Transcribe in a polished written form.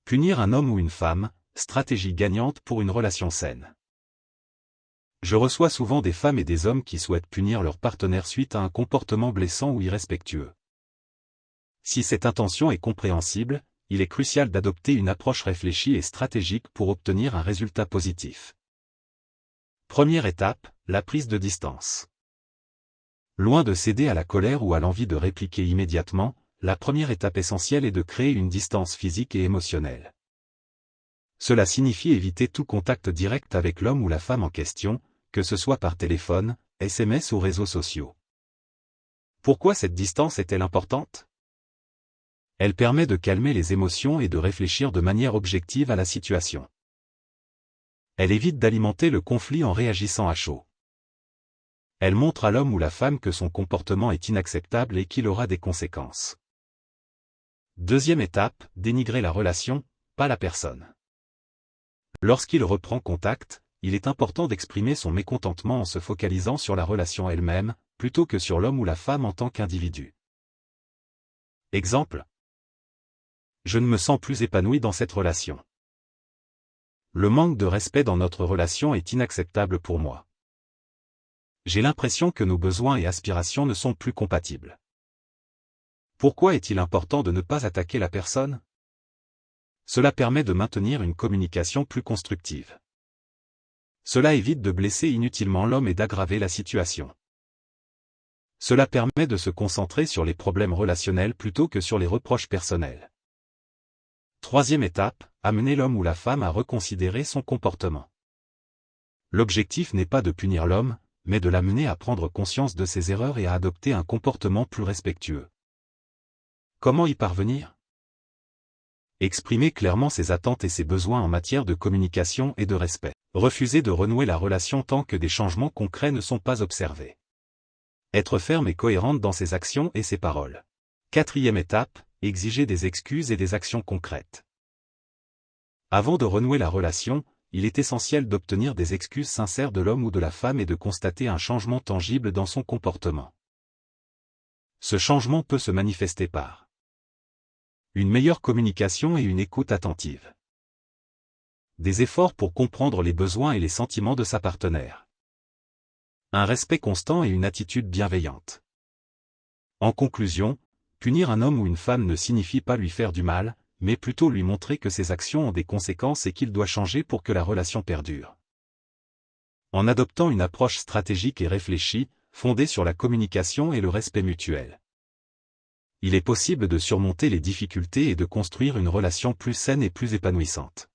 Punir un homme ou une femme, stratégie gagnante pour une relation saine. Je reçois souvent des femmes et des hommes qui souhaitent punir leur partenaire suite à un comportement blessant ou irrespectueux. Si cette intention est compréhensible, il est crucial d'adopter une approche réfléchie et stratégique pour obtenir un résultat positif. Première étape, la prise de distance. Loin de céder à la colère ou à l'envie de répliquer immédiatement, la première étape essentielle est de créer une distance physique et émotionnelle. Cela signifie éviter tout contact direct avec l'homme ou la femme en question, que ce soit par téléphone, SMS ou réseaux sociaux. Pourquoi cette distance est-elle importante ? Elle permet de calmer les émotions et de réfléchir de manière objective à la situation. Elle évite d'alimenter le conflit en réagissant à chaud. Elle montre à l'homme ou la femme que son comportement est inacceptable et qu'il aura des conséquences. Deuxième étape, dénigrer la relation, pas la personne. Lorsqu'il reprend contact, il est important d'exprimer son mécontentement en se focalisant sur la relation elle-même, plutôt que sur l'homme ou la femme en tant qu'individu. Exemple. Je ne me sens plus épanoui dans cette relation. Le manque de respect dans notre relation est inacceptable pour moi. J'ai l'impression que nos besoins et aspirations ne sont plus compatibles. Pourquoi est-il important de ne pas attaquer la personne ? Cela permet de maintenir une communication plus constructive. Cela évite de blesser inutilement l'homme et d'aggraver la situation. Cela permet de se concentrer sur les problèmes relationnels plutôt que sur les reproches personnels. Troisième étape, amener l'homme ou la femme à reconsidérer son comportement. L'objectif n'est pas de punir l'homme, mais de l'amener à prendre conscience de ses erreurs et à adopter un comportement plus respectueux. Comment y parvenir ? Exprimer clairement ses attentes et ses besoins en matière de communication et de respect. Refuser de renouer la relation tant que des changements concrets ne sont pas observés. Être ferme et cohérente dans ses actions et ses paroles. Quatrième étape, exiger des excuses et des actions concrètes. Avant de renouer la relation, il est essentiel d'obtenir des excuses sincères de l'homme ou de la femme et de constater un changement tangible dans son comportement. Ce changement peut se manifester par une meilleure communication et une écoute attentive. Des efforts pour comprendre les besoins et les sentiments de sa partenaire. Un respect constant et une attitude bienveillante. En conclusion, punir un homme ou une femme ne signifie pas lui faire du mal, mais plutôt lui montrer que ses actions ont des conséquences et qu'il doit changer pour que la relation perdure. En adoptant une approche stratégique et réfléchie, fondée sur la communication et le respect mutuel, il est possible de surmonter les difficultés et de construire une relation plus saine et plus épanouissante.